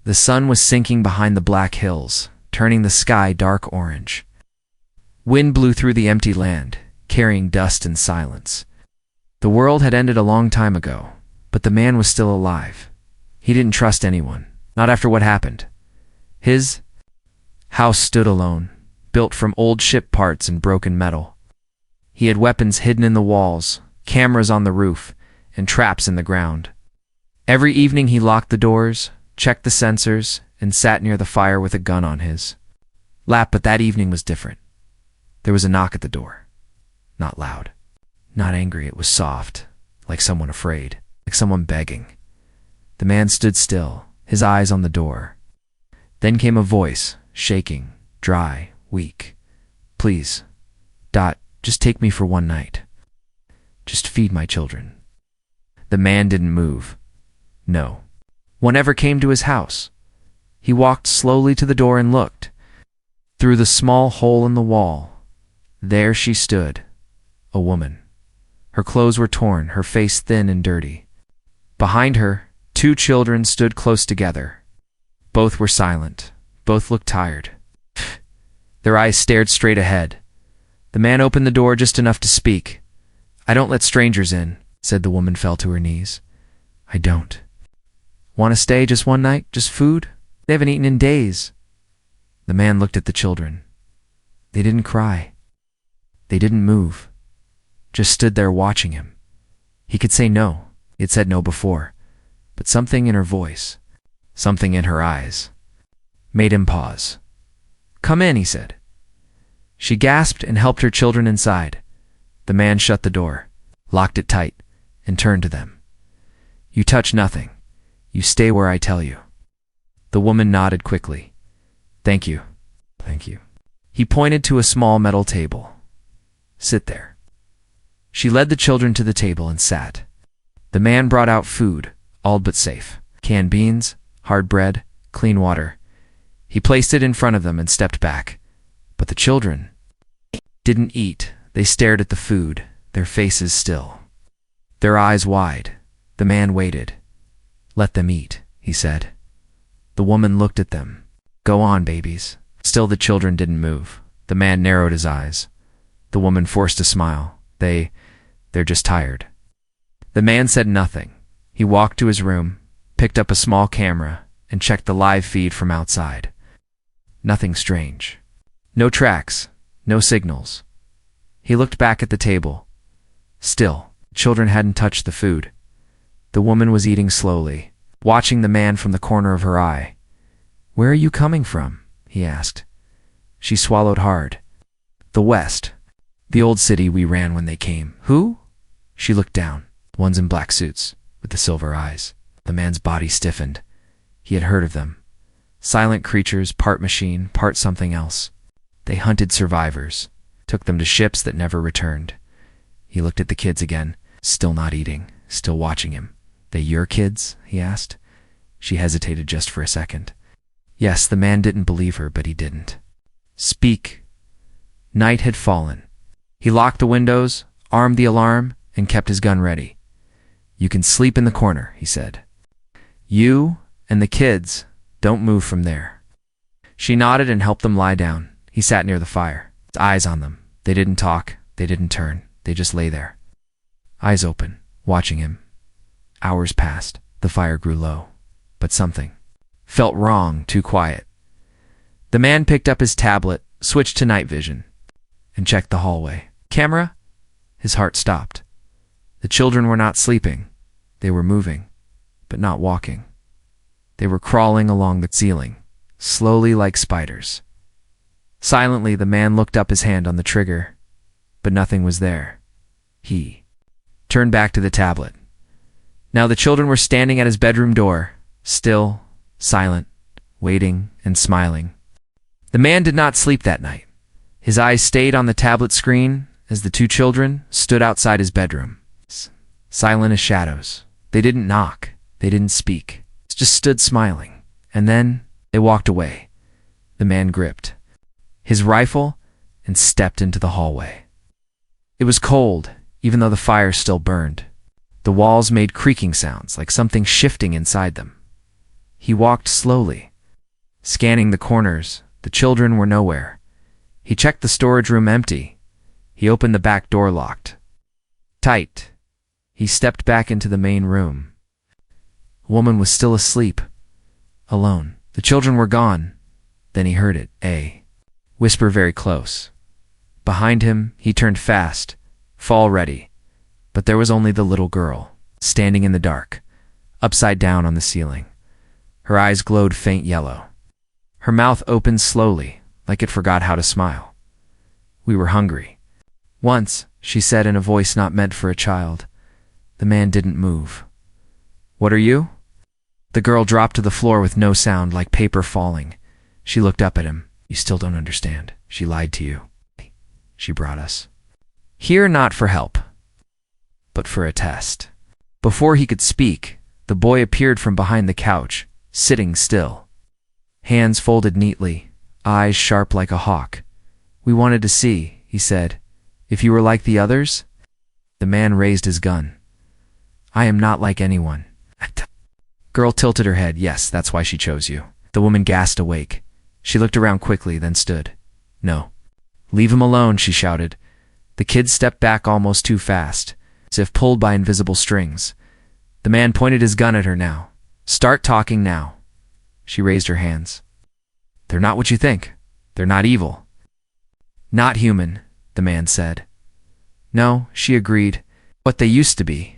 The sun was sinking behind the black hills, turning the sky dark orange. Wind blew through the empty land, carrying dust and silence. The world had ended a long time ago, but the man was still alive. He didn't trust anyone, not after what happened. His house stood alone, built from old ship parts and broken metal. He had weapons hidden in the walls, cameras on the roof, and traps in the ground. Every evening he locked the doors, checked the sensors, and sat near the fire with a gun on his lap, but that evening was different. There was a knock at the door. Not loud, not angry, it was soft, like someone afraid, like someone begging. The man stood still, his eyes on the door. Then came a voice, shaking, dry, weak. "Please, Dot, just take me for one night. Just feed my children." The man didn't move. No one ever came to his house. He walked slowly to the door and looked. Through the small hole in the wall, there she stood, a woman. Her clothes were torn, her face thin and dirty. Behind her, 2 children stood close together. Both were silent. Both looked tired. Their eyes stared straight ahead. The man opened the door just enough to speak. "I don't let strangers in," said the woman, fell to her knees. "I don't. Want to stay just one night? Just food? They haven't eaten in days." The man looked at the children. They didn't cry. They didn't move. Just stood there watching him. He could say no. He had said no before. But something in her voice, something in her eyes, made him pause. "Come in," he said. She gasped and helped her children inside. The man shut the door, locked it tight, and turned to them. "You touch nothing. You stay where I tell you." The woman nodded quickly. "Thank you. Thank you." He pointed to a small metal table. "Sit there." She led the children to the table and sat. The man brought out food, all but safe. Canned beans, hard bread, clean water. He placed it in front of them and stepped back. But the children didn't eat. They stared at the food, their faces still, their eyes wide. The man waited. "Let them eat," he said. The woman looked at them. "Go on, babies." Still the children didn't move. The man narrowed his eyes. The woman forced a smile. They're just tired." The man said nothing. He walked to his room, picked up a small camera, and checked the live feed from outside. Nothing strange. No tracks, no signals. He looked back at the table. Still, children hadn't touched the food. The woman was eating slowly, watching the man from the corner of her eye. "Where are you coming from?" he asked. She swallowed hard. "The West. The old city we ran when they came." "Who?" She looked down. "Ones in black suits, with the silver eyes." The man's body stiffened. He had heard of them. Silent creatures, part machine, part something else. They hunted survivors, took them to ships that never returned. He looked at the kids again, still not eating, still watching him. "They your kids?" he asked. She hesitated just for a second. Yes, the man didn't believe her, but he didn't. "Speak." Night had fallen. He locked the windows, armed the alarm, and kept his gun ready. "You can sleep in the corner," he said. "You and the kids don't move from there." She nodded and helped them lie down. He sat near the fire, his eyes on them. They didn't talk, they didn't turn, they just lay there, eyes open, watching him. Hours passed. The fire grew low, but something felt wrong, too quiet. The man picked up his tablet, switched to night vision, and checked the hallway. "Camera?" His heart stopped. The children were not sleeping. They were moving, but not walking. They were crawling along the ceiling, slowly like spiders. Silently, the man looked up, his hand on the trigger, but nothing was there. He turned back to the tablet. Now the children were standing at his bedroom door, still, silent, waiting and smiling. The man did not sleep that night. His eyes stayed on the tablet screen as the 2 children stood outside his bedroom, silent as shadows. They didn't knock. They didn't speak. Just stood smiling. And then they walked away. The man gripped his rifle and stepped into the hallway. It was cold, even though the fire still burned. The walls made creaking sounds, like something shifting inside them. He walked slowly, scanning the corners. The children were nowhere. He checked the storage room empty. He opened the back door locked tight. He stepped back into the main room. The woman was still asleep, alone. The children were gone. Then he heard it, a whisper very close. Behind him, he turned fast, fall ready. But there was only the little girl, standing in the dark, upside down on the ceiling. Her eyes glowed faint yellow. Her mouth opened slowly, like it forgot how to smile. "We were hungry once," she said in a voice not meant for a child. The man didn't move. "What are you?" The girl dropped to the floor with no sound, like paper falling. She looked up at him. "You still don't understand. She lied to you. She brought us here not for help, but for a test." Before he could speak, the boy appeared from behind the couch, sitting still. Hands folded neatly, eyes sharp like a hawk. "We wanted to see," he said, "if you were like the others." The man raised his gun. "I am not like anyone." Girl tilted her head. "Yes, that's why she chose you." The woman gasped awake. She looked around quickly, then stood. "No. Leave him alone," she shouted. The kids stepped back almost too fast, as if pulled by invisible strings. The man pointed his gun at her now. "Start talking now." She raised her hands. "They're not what you think. They're not evil." "Not human," the man said. "No," she agreed. "What they used to be."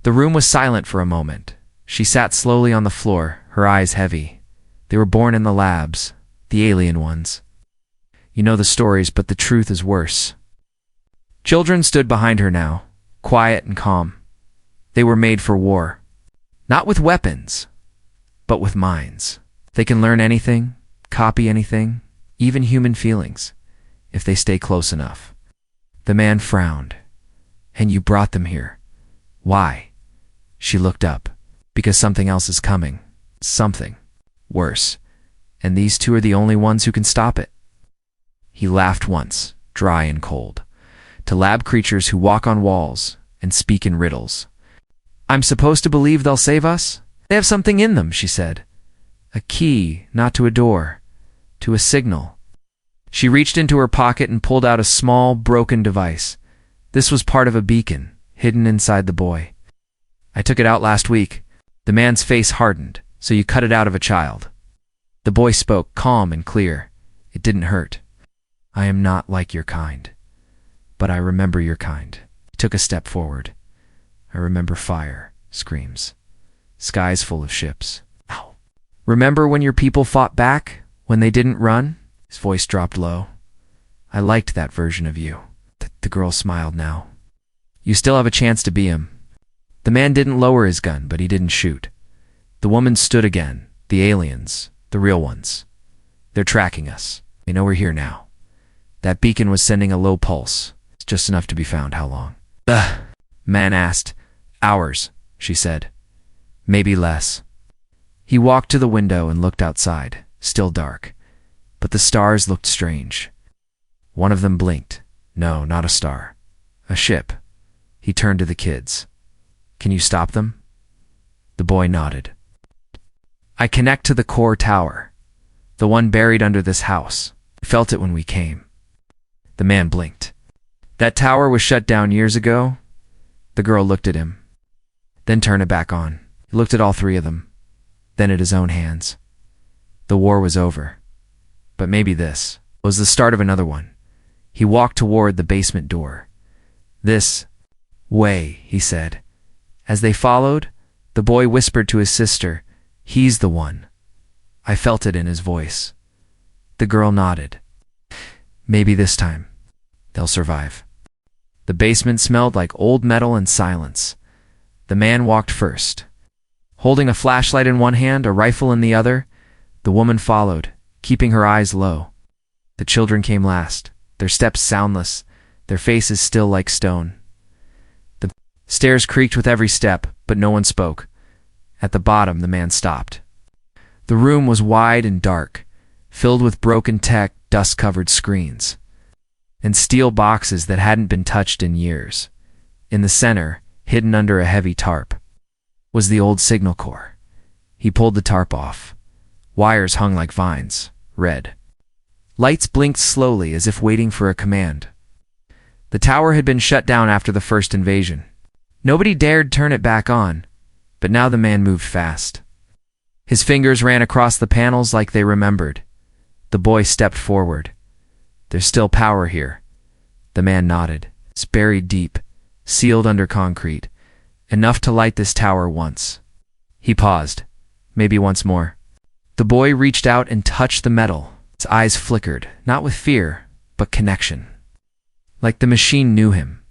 The room was silent for a moment. She sat slowly on the floor, her eyes heavy. They were born in the labs, the alien ones. You know the stories, but the truth is worse. Children stood behind her now, quiet and calm. They were made for war. Not with weapons, but with minds. They can learn anything, copy anything, even human feelings, if they stay close enough. The man frowned. "And you brought them here. Why?" She looked up. "Because something else is coming. Something worse. And these two are the only ones who can stop it." He laughed once, dry and cold. "To lab creatures who walk on walls and speak in riddles. I'm supposed to believe they'll save us? They have something in them," she said. "A key, not to a door, to a signal." She reached into her pocket and pulled out a small, broken device. This was part of a beacon, hidden inside the boy. "I took it out last week." The man's face hardened. "So you cut it out of a child." The boy spoke, calm and clear. "It didn't hurt. I am not like your kind. But I remember your kind." He took a step forward. "I remember fire, screams, skies full of ships. Ow. Remember when your people fought back? When they didn't run?" His voice dropped low. "I liked that version of you." The girl smiled now. "You still have a chance to be him." The man didn't lower his gun, but he didn't shoot. The woman stood again. "The aliens, the real ones. They're tracking us. They know we're here now." That beacon was sending a low pulse. It's just enough to be found. "How long?" "Ugh," man asked. "Hours," she said. "Maybe less." He walked to the window and looked outside, still dark. But the stars looked strange. One of them blinked. No, not a star. A ship. He turned to the kids. "Can you stop them?" The boy nodded. "I connect to the core tower, the one buried under this house. I felt it when we came." The man blinked. "That tower was shut down years ago?" The girl looked at him, then turned it back on. He looked at all three of them, then at his own hands. The war was over. But maybe this was the start of another one. He walked toward the basement door. "This way," he said. As they followed, the boy whispered to his sister, "He's the one." I felt it in his voice. The girl nodded. "Maybe this time, they'll survive." The basement smelled like old metal and silence. The man walked first, holding a flashlight in one hand, a rifle in the other. The woman followed, keeping her eyes low. The children came last, their steps soundless, their faces still like stone. The stairs creaked with every step, but no one spoke. At the bottom, the man stopped. The room was wide and dark, filled with broken tech, dust-covered screens, and steel boxes that hadn't been touched in years. In the center, hidden under a heavy tarp, was the old signal core. He pulled the tarp off. Wires hung like vines, red. Lights blinked slowly as if waiting for a command. The tower had been shut down after the first invasion. Nobody dared turn it back on, but now the man moved fast. His fingers ran across the panels like they remembered. The boy stepped forward. "There's still power here." The man nodded. "It's buried deep, sealed under concrete, enough to light this tower once." He paused. "Maybe once more." The boy reached out and touched the metal. His eyes flickered, not with fear, but connection. Like the machine knew him.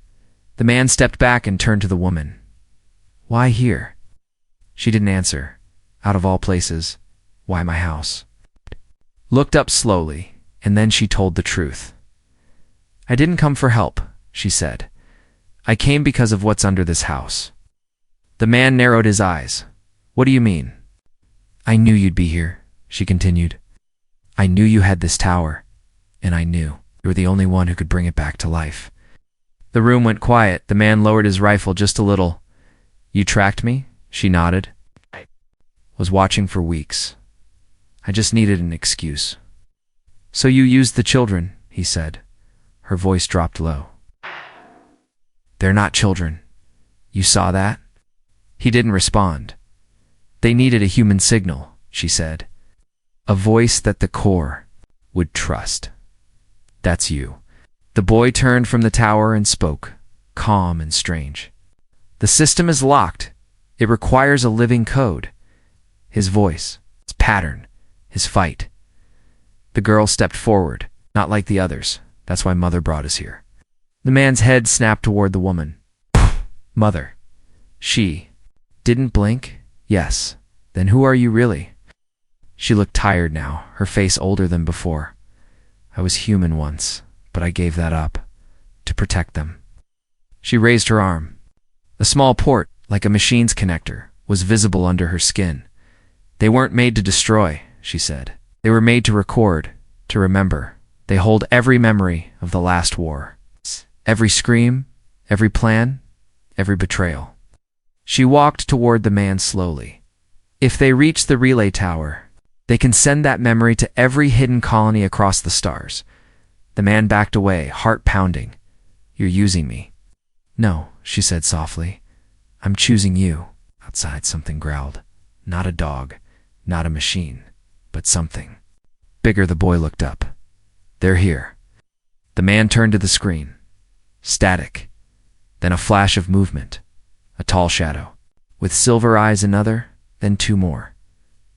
The man stepped back and turned to the woman. "Why here?" She didn't answer. Out of all places, why my house? Looked up slowly, and then she told the truth. "I didn't come for help," she said. "I came because of what's under this house." The man narrowed his eyes. "What do you mean?" "I knew you'd be here," she continued. "I knew you had this tower, and I knew you were the only one who could bring it back to life." The room went quiet. The man lowered his rifle just a little. "You tracked me?" She nodded. "I was watching for weeks. I just needed an excuse." "So you used the children," he said. Her voice dropped low. "They're not children. You saw that?" He didn't respond. "They needed a human signal," she said. "A voice that the core would trust. That's you." The boy turned from the tower and spoke, calm and strange. "The system is locked. It requires a living code." His voice, his pattern, his fight. The girl stepped forward, not like the others. "That's why Mother brought us here." The man's head snapped toward the woman. "Mother." She didn't blink. "Yes. Then who are you really?" She looked tired now, her face older than before. "I was human once, but I gave that up. To protect them." She raised her arm. A small port, like a machine's connector, was visible under her skin. "They weren't made to destroy," she said. "They were made to record, to remember. They hold every memory of the last war. Every scream, every plan, every betrayal." She walked toward the man slowly. "If they reach the relay tower, they can send that memory to every hidden colony across the stars." The man backed away, heart pounding. "You're using me." "No," she said softly. "I'm choosing you." Outside something growled. Not a dog, not a machine, but something bigger. The boy looked up. "They're here." The man turned to the screen. Static. Then a flash of movement. A tall shadow. With silver eyes another, then two more.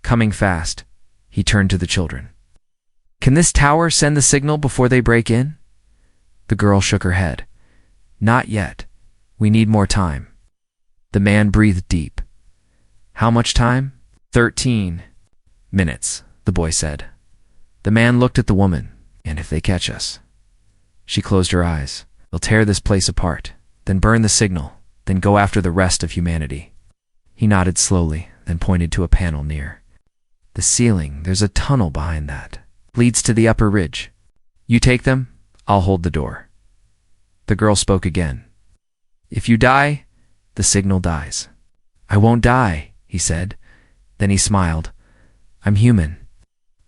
Coming fast, he turned to the children. "Can this tower send the signal before they break in?" The girl shook her head. "Not yet. We need more time." The man breathed deep. "How much time?" 13 minutes, the boy said. The man looked at the woman. "And if they catch us?" She closed her eyes. "They'll tear this place apart, then burn the signal, then go after the rest of humanity." He nodded slowly, then pointed to a panel near. "The ceiling, there's a tunnel behind that. Leads to the upper ridge. You take them, I'll hold the door." The girl spoke again. "If you die, the signal dies." "I won't die," he said. Then he smiled. "I'm human."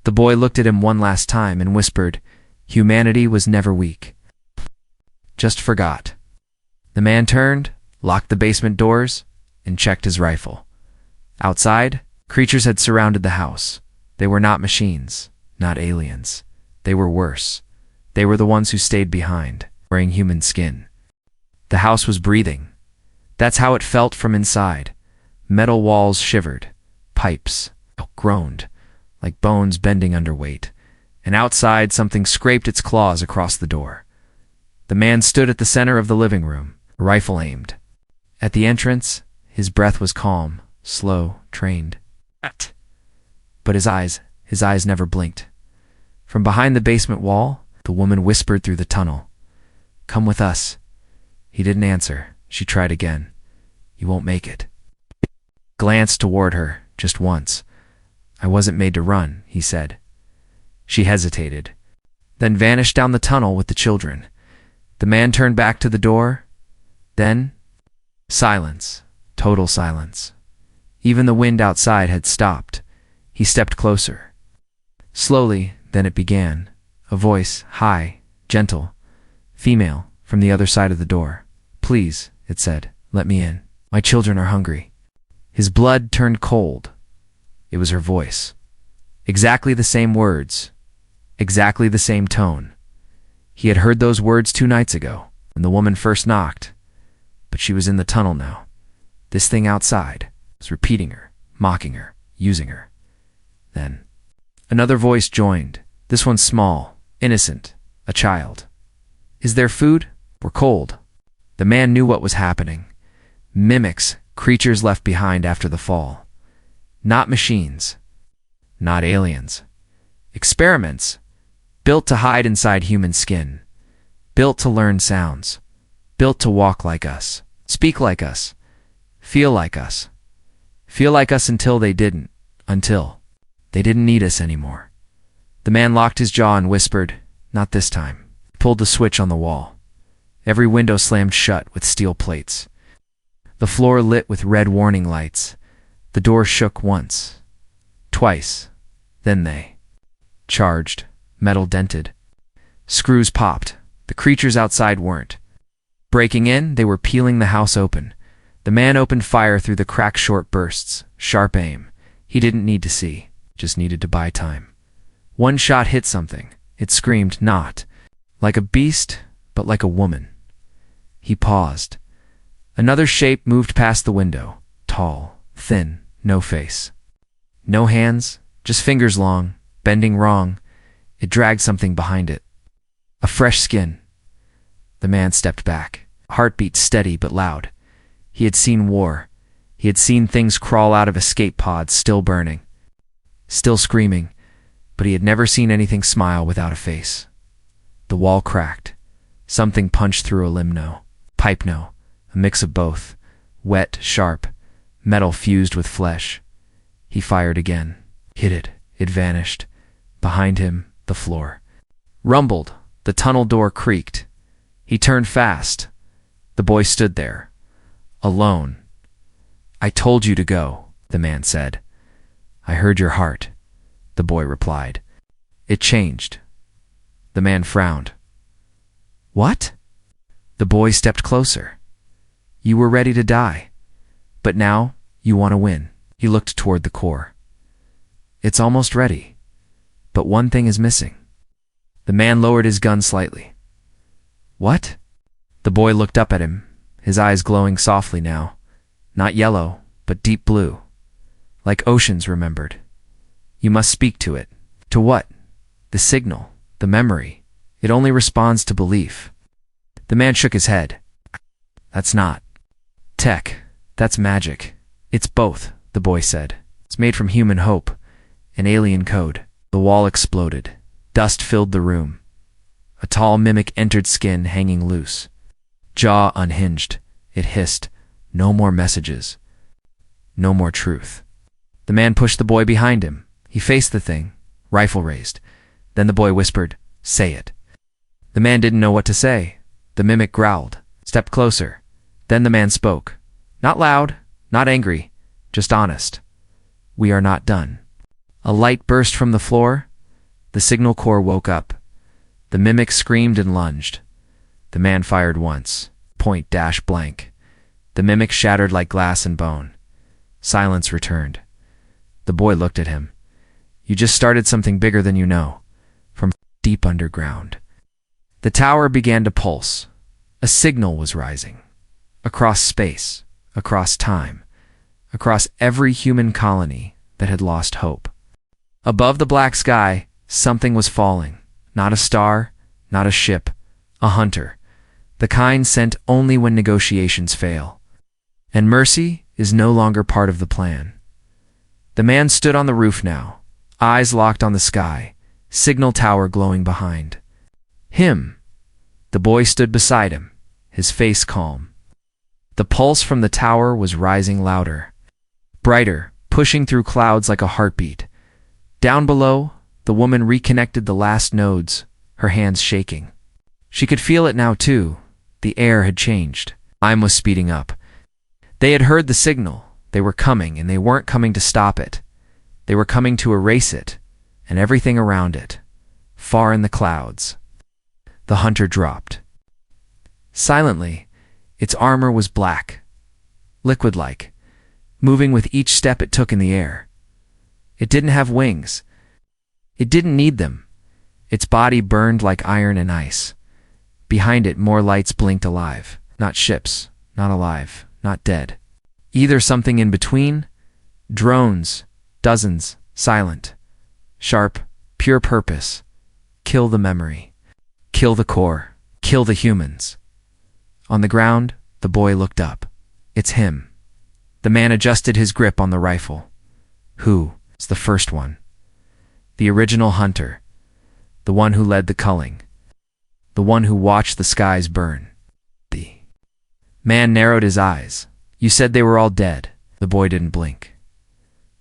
The boy looked at him one last time and whispered, "Humanity was never weak. Just forgot." The man turned, locked the basement doors, and checked his rifle. Outside, creatures had surrounded the house. They were not machines, not aliens. They were worse. They were the ones who stayed behind, wearing human skin. The house was breathing. That's how it felt from inside. Metal walls shivered. Pipes groaned, like bones bending under weight. And outside, something scraped its claws across the door. The man stood at the center of the living room, rifle aimed. At the entrance, his breath was calm, slow, trained. But his eyes never blinked. From behind the basement wall, the woman whispered through the tunnel, "Come with us." He didn't answer. She tried again. "You won't make it." Glanced toward her, just once. "I wasn't made to run," he said. She hesitated, then vanished down the tunnel with the children. The man turned back to the door. Then, silence, total silence. Even the wind outside had stopped. He stepped closer. Slowly, then it began. A voice, high, gentle, female, from the other side of the door. "Please," it said, "let me in. My children are hungry." His blood turned cold. It was her voice. Exactly the same words. Exactly the same tone. He had heard those words 2 nights ago, when the woman first knocked. But she was in the tunnel now. This thing outside was repeating her, mocking her, using her. Then another voice joined, this one small, innocent, a child. "Is there food? We're cold." The man knew what was happening. Mimics, creatures left behind after the fall. Not machines. Not aliens. Experiments, built to hide inside human skin. Built to learn sounds. Built to walk like us. Speak like us. Feel like us. Feel like us until they didn't. Until they didn't need us anymore. The man locked his jaw and whispered, "Not this time." Pulled the switch on the wall. Every window slammed shut with steel plates. The floor lit with red warning lights. The door shook once. Twice. Then they charged, metal dented. Screws popped. The creatures outside weren't. Breaking in, they were peeling the house open. The man opened fire through the cracked short bursts. Sharp aim. He didn't need to see. Just needed to buy time. One shot hit something. It screamed, not like a beast, but like a woman. He paused. Another shape moved past the window. Tall, thin, no face. No hands, just fingers long, bending wrong. It dragged something behind it. A fresh skin. The man stepped back, heartbeat steady but loud. He had seen war. He had seen things crawl out of escape pods still burning, still screaming, but he had never seen anything smile without a face. The wall cracked. Something punched through a limno, pipeno, a mix of both, wet, sharp, metal fused with flesh. He fired again. Hit it. It vanished. Behind him, the floor rumbled. The tunnel door creaked. He turned fast. The boy stood there, alone. "I told you to go," the man said. "I heard your heart," the boy replied. It changed. The man frowned. "What?" The boy stepped closer. "You were ready to die, but now you want to win." He looked toward the core. "It's almost ready, but one thing is missing." The man lowered his gun slightly. "What?" The boy looked up at him, his eyes glowing softly now. Not yellow, but deep blue. Like oceans remembered. "You must speak to it." "To what?" "The signal, the memory. It only responds to belief." The man shook his head. "That's not tech. That's magic." "It's both," the boy said. "It's made from human hope, an alien code." The wall exploded. Dust filled the room. A tall mimic entered, skin hanging loose. Jaw unhinged. It hissed, "No more messages. No more truth." The man pushed the boy behind him. He faced the thing, rifle raised. Then the boy whispered, "Say it." The man didn't know what to say. The mimic growled, stepped closer. Then the man spoke. Not loud, not angry, just honest. "We are not done." A light burst from the floor. The signal core woke up. The mimic screamed and lunged. The man fired once, point dash blank. The mimic shattered like glass and bone. Silence returned. The boy looked at him. "You just started something bigger than you know, from deep underground." The tower began to pulse. A signal was rising. Across space, across time, across every human colony that had lost hope. Above the black sky, something was falling. Not a star, not a ship, a hunter. The kind sent only when negotiations fail. And mercy is no longer part of the plan. The man stood on the roof now, eyes locked on the sky, signal tower glowing behind him. The boy stood beside him, his face calm. The pulse from the tower was rising louder, brighter, pushing through clouds like a heartbeat. Down below, the woman reconnected the last nodes, her hands shaking. She could feel it now too. The air had changed. Time was speeding up. They had heard the signal. They were coming, and they weren't coming to stop it. They were coming to erase it, and everything around it, far in the clouds. The hunter dropped. Silently, its armor was black, liquid-like, moving with each step it took in the air. It didn't have wings. It didn't need them. Its body burned like iron and ice. Behind it, more lights blinked alive. Not ships, not alive, not dead. Either something in between. Drones, dozens, silent, sharp, pure purpose. Kill the memory. Kill the core. Kill the humans. On the ground, the boy looked up. It's him. The man adjusted his grip on the rifle. Who is the first one? The original hunter. The one who led the culling. The one who watched the skies burn. The man narrowed his eyes. You said they were all dead. The boy didn't blink.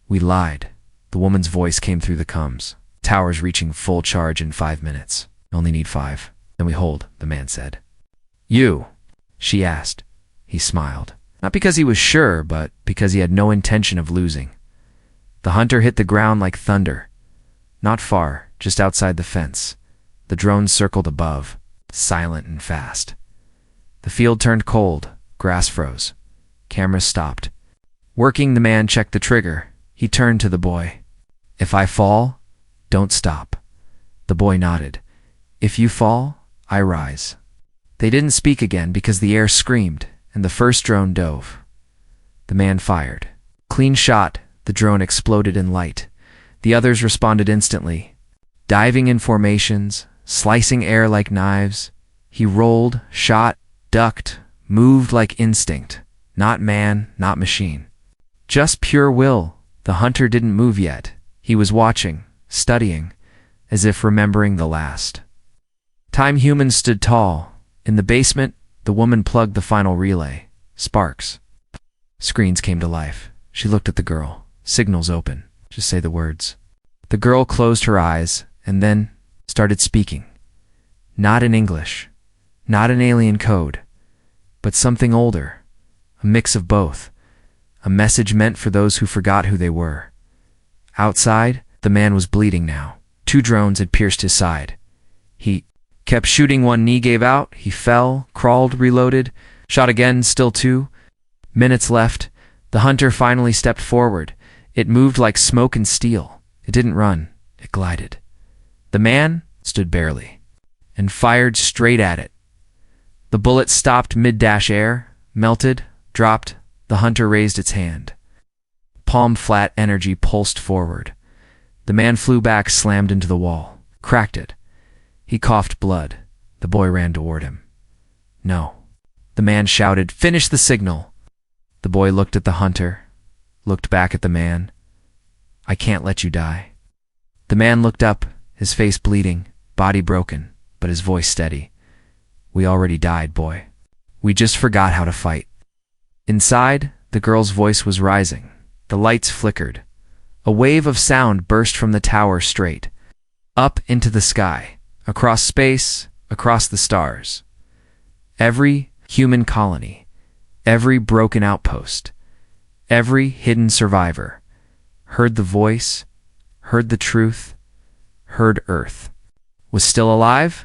We lied. The woman's voice came through the coms. Towers reaching full charge in 5 minutes. Only need 5. Then we hold, the man said. You? She asked. He smiled. Not because he was sure, but because he had no intention of losing. The hunter hit the ground like thunder. Not far, just outside the fence. The drones circled above, silent and fast. The field turned cold. Grass froze. Cameras stopped. Working, the man checked the trigger. He turned to the boy. If I fall, don't stop. The boy nodded. If you fall, I rise. They didn't speak again because the air screamed, and the first drone dove. The man fired. Clean shot, the drone exploded in light. The others responded instantly. Diving in formations, slicing air like knives. He rolled, shot, ducked, moved like instinct. Not man, not machine. Just pure will. The hunter didn't move yet. He was watching, studying, as if remembering the last. Time humans stood tall. In the basement, the woman plugged the final relay. Sparks. Screens came to life. She looked at the girl. Signals open. Just say the words. The girl closed her eyes and then started speaking. Not in English. Not in alien code. But something older. A mix of both. A message meant for those who forgot who they were. Outside, the man was bleeding now. 2 drones had pierced his side. He kept shooting. One knee gave out. He fell, crawled, reloaded, shot again, still 2. Minutes left. The hunter finally stepped forward. It moved like smoke and steel. It didn't run. It glided. The man stood barely and fired straight at it. The bullet stopped mid-dash air, melted, dropped. The hunter raised its hand. Palm-flat energy pulsed forward. The man flew back, slammed into the wall, cracked it. He coughed blood. The boy ran toward him. No. The man shouted, "Finish the signal!" The boy looked at the hunter, looked back at the man. "I can't let you die." The man looked up, his face bleeding, body broken, but his voice steady. "We already died, boy. We just forgot how to fight." Inside, the girl's voice was rising. The lights flickered. A wave of sound burst from the tower straight up into the sky, across space, across the stars. Every human colony, every broken outpost, every hidden survivor heard the voice, heard the truth, heard Earth. Was still alive?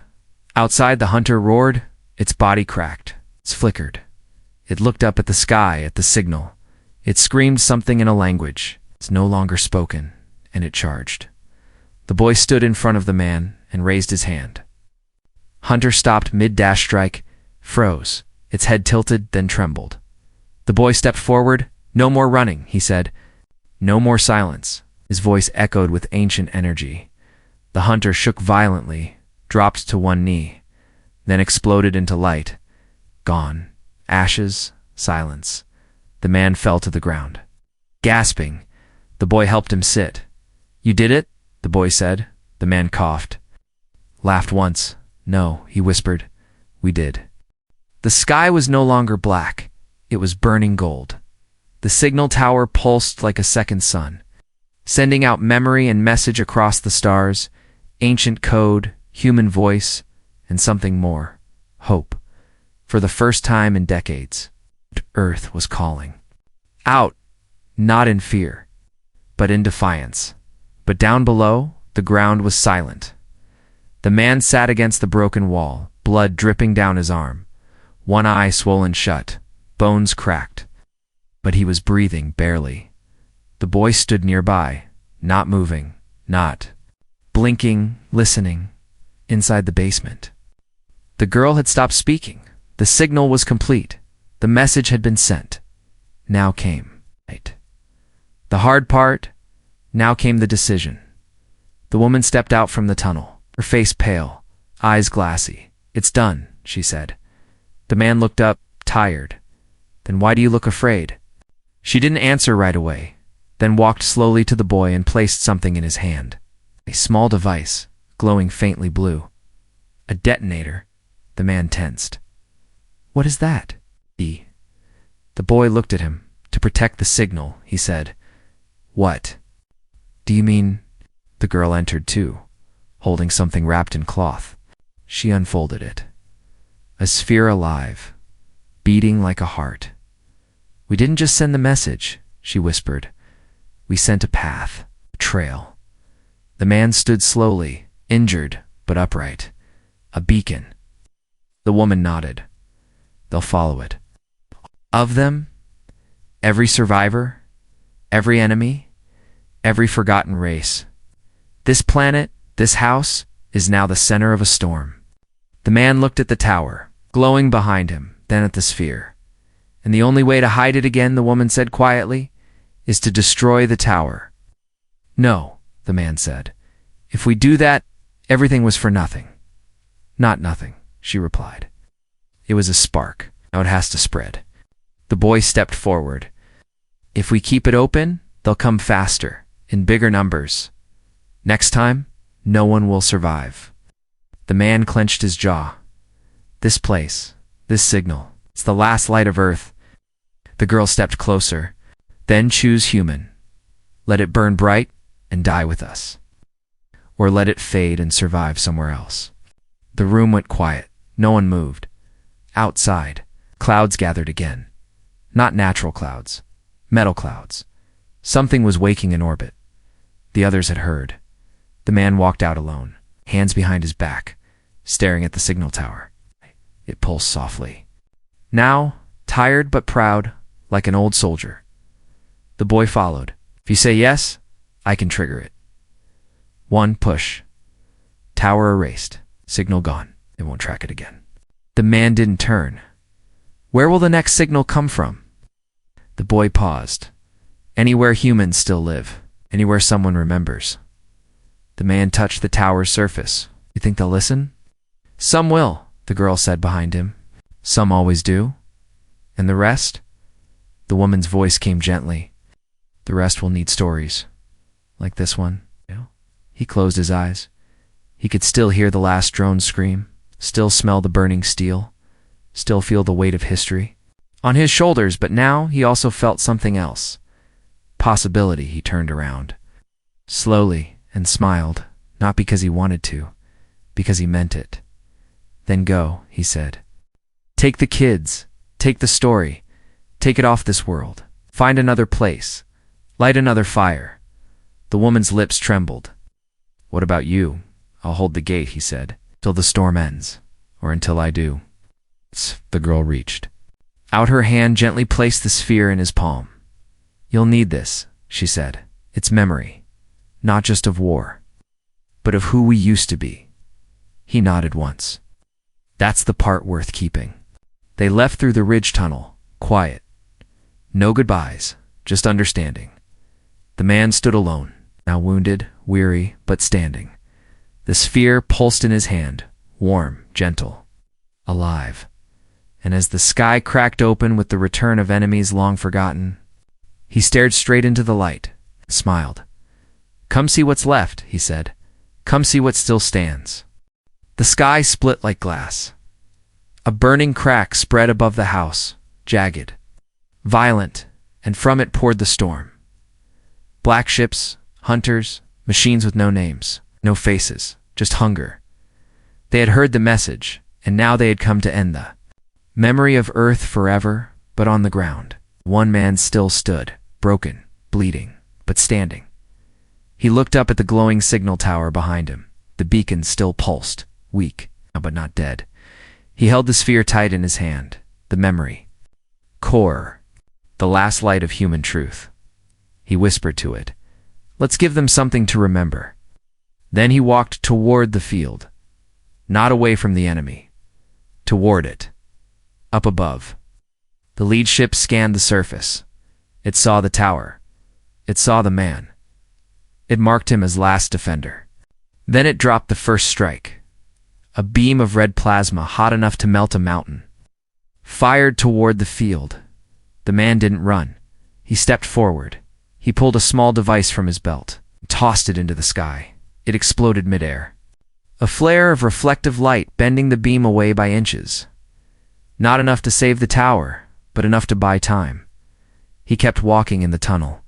Outside, the hunter roared. Its body cracked. It flickered. It looked up at the sky, at the signal. It screamed something in a language. It's no longer spoken, and it charged. The boy stood in front of the man and raised his hand. Hunter stopped mid-dash strike, froze. Its head tilted, then trembled. The boy stepped forward. "No more running," he said. "No more silence." His voice echoed with ancient energy. The hunter shook violently, dropped to one knee, then exploded into light. Gone. Ashes, silence. The man fell to the ground. Gasping, the boy helped him sit. "You did it?" the boy said. The man coughed. Laughed once. "No," he whispered. "We did." The sky was no longer black. It was burning gold. The signal tower pulsed like a second sun, sending out memory and message across the stars, ancient code, human voice, and something more, hope. For the first time in decades, Earth was calling. Out, not in fear, but in defiance. But down below, the ground was silent. The man sat against the broken wall, blood dripping down his arm, one eye swollen shut, bones cracked. But he was breathing barely. The boy stood nearby, not moving, not blinking, listening, inside the basement. The girl had stopped speaking. The signal was complete. The message had been sent. Now came it. The hard part, now came the decision. The woman stepped out from the tunnel, her face pale, eyes glassy. "It's done," she said. The man looked up, tired. "Then why do you look afraid?" She didn't answer right away, then walked slowly to the boy and placed something in his hand. A small device, glowing faintly blue. A detonator. The man tensed. "What is that?" The boy looked at him. "To protect the signal," he said. "What? Do you mean?" The girl entered too, holding something wrapped in cloth. She unfolded it. A sphere alive, beating like a heart. "We didn't just send the message," she whispered. "We sent a path, a trail." The man stood slowly, injured but upright. A beacon. The woman nodded. "They'll follow it." Of them, every survivor, every enemy, every forgotten race. This planet, this house, is now the center of a storm. The man looked at the tower, glowing behind him, then at the sphere. "And the only way to hide it again," the woman said quietly, "is to destroy the tower." "No," the man said. "If we do that, everything was for nothing." "Not nothing," she replied. "It was a spark. Now it has to spread." The boy stepped forward. "If we keep it open, they'll come faster, in bigger numbers. Next time, no one will survive." The man clenched his jaw. "This place, this signal, it's the last light of Earth." The girl stepped closer. "Then choose human. Let it burn bright and die with us. Or let it fade and survive somewhere else." The room went quiet. No one moved. Outside, clouds gathered again. Not natural clouds, metal clouds. Something was waking in orbit. The others had heard. The man walked out alone, hands behind his back, staring at the signal tower. It pulsed softly. Now, tired but proud, like an old soldier. The boy followed. "If you say yes, I can trigger it." One push. Tower erased. Signal gone. They won't track it again. The man didn't turn. "Where will the next signal come from?" The boy paused. "Anywhere humans still live. Anywhere someone remembers." The man touched the tower's surface. "You think they'll listen?" "Some will," the girl said behind him. "Some always do." "And the rest?" The woman's voice came gently. "The rest will need stories. Like this one." He closed his eyes. He could still hear the last drone scream, still smell the burning steel, still feel the weight of history on his shoulders, but now he also felt something else. Possibility. He turned around. Slowly, and smiled, not because he wanted to, because he meant it. "Then go," he said. "Take the kids, take the story, take it off this world. Find another place, light another fire." The woman's lips trembled. "What about you?" "I'll hold the gate," he said, "till the storm ends, or until I do." The girl reached out her hand, gently placed the sphere in his palm. "You'll need this," she said. "It's memory, not just of war, but of who we used to be." He nodded once. "That's the part worth keeping." They left through the ridge tunnel, quiet. No goodbyes, just understanding. The man stood alone, now wounded, weary, but standing. The sphere pulsed in his hand, warm, gentle, alive. And as the sky cracked open with the return of enemies long forgotten, he stared straight into the light, smiled. "Come see what's left," he said. "Come see what still stands." The sky split like glass. A burning crack spread above the house, jagged, violent, and from it poured the storm. Black ships, hunters, machines with no names, no faces, just hunger. They had heard the message, and now they had come to end the memory of Earth forever, but on the ground. One man still stood, broken, bleeding, but standing. He looked up at the glowing signal tower behind him. The beacon still pulsed, weak, but not dead. He held the sphere tight in his hand. The memory. Core. The last light of human truth. He whispered to it, "Let's give them something to remember." Then he walked toward the field. Not away from the enemy. Toward it. Up above. The lead ship scanned the surface. It saw the tower. It saw the man. It marked him as last defender. Then it dropped the first strike. A beam of red plasma hot enough to melt a mountain. Fired toward the field. The man didn't run. He stepped forward. He pulled a small device from his belt, tossed it into the sky. It exploded midair. A flare of reflective light bending the beam away by inches. Not enough to save the tower, but enough to buy time. He kept walking in the tunnel.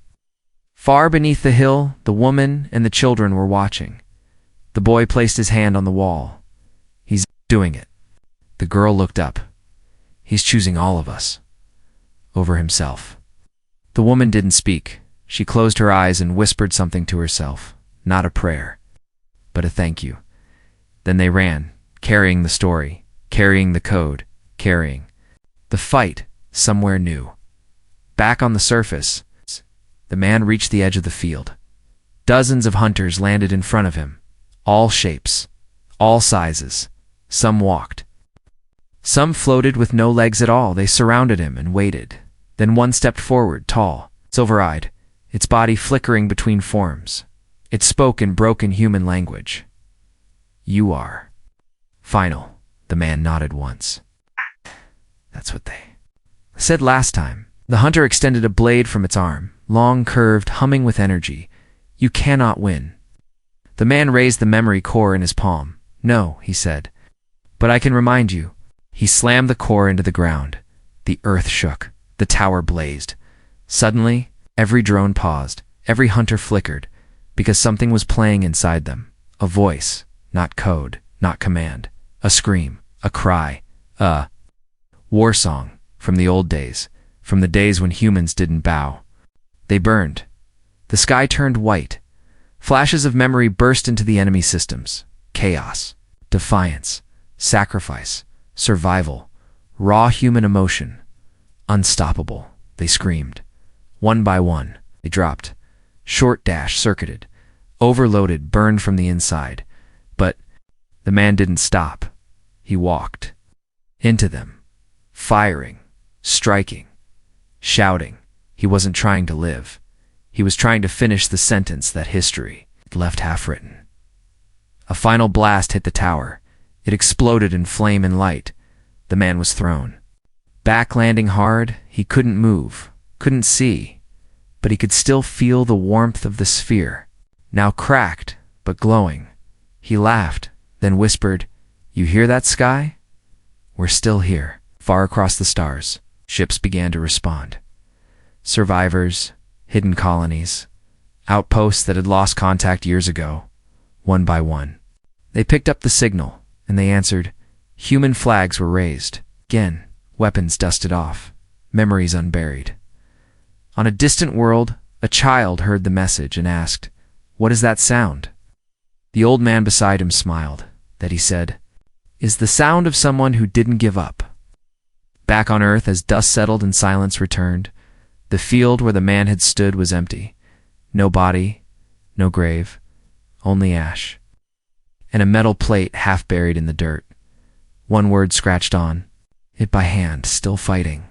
Far beneath the hill, the woman and the children were watching. The boy placed his hand on the wall. "He's doing it." The girl looked up. "He's choosing all of us." Over himself. The woman didn't speak. She closed her eyes and whispered something to herself. Not a prayer, but a thank you. Then they ran, carrying the story, carrying the code, carrying the fight somewhere new. Back on the surface, the man reached the edge of the field. Dozens of hunters landed in front of him. All shapes, all sizes. Some walked. Some floated with no legs at all. They surrounded him and waited. Then one stepped forward, tall, silver-eyed, its body flickering between forms. It spoke in broken human language. "You are." Final. The man nodded once. "That's what they said last time." The hunter extended a blade from its arm, long, curved, humming with energy. "You cannot win." The man raised the memory core in his palm. "No," he said, "but I can remind you." He slammed the core into the ground. The earth shook. The tower blazed. Suddenly, every drone paused. Every hunter flickered, because something was playing inside them. A voice, not code, not command. A scream, a cry, a war song from the old days, from the days when humans didn't bow. They burned. The sky turned white. Flashes of memory burst into the enemy systems. Chaos, defiance, sacrifice, survival, raw human emotion. Unstoppable, they screamed. One by one, they dropped. Short dash circuited, overloaded, burned from the inside. But the man didn't stop. He walked into them, firing, striking, shouting. He wasn't trying to live. He was trying to finish the sentence that history left half-written. A final blast hit the tower. It exploded in flame and light. The man was thrown. Back landing hard, he couldn't move, couldn't see, but he could still feel the warmth of the sphere, now cracked but glowing. He laughed, then whispered, "You hear that, sky? We're still here." Far across the stars, ships began to respond. Survivors, hidden colonies, outposts that had lost contact years ago, one by one. They picked up the signal, and they answered. Human flags were raised. Again, weapons dusted off, memories unburied. On a distant world, a child heard the message and asked, "What is that sound?" The old man beside him smiled. That, he said, is the sound of someone who didn't give up. Back on Earth, as dust settled and silence returned, the field where the man had stood was empty. No body, no grave, only ash. And a metal plate half buried in the dirt. One word scratched on, it by hand, still fighting.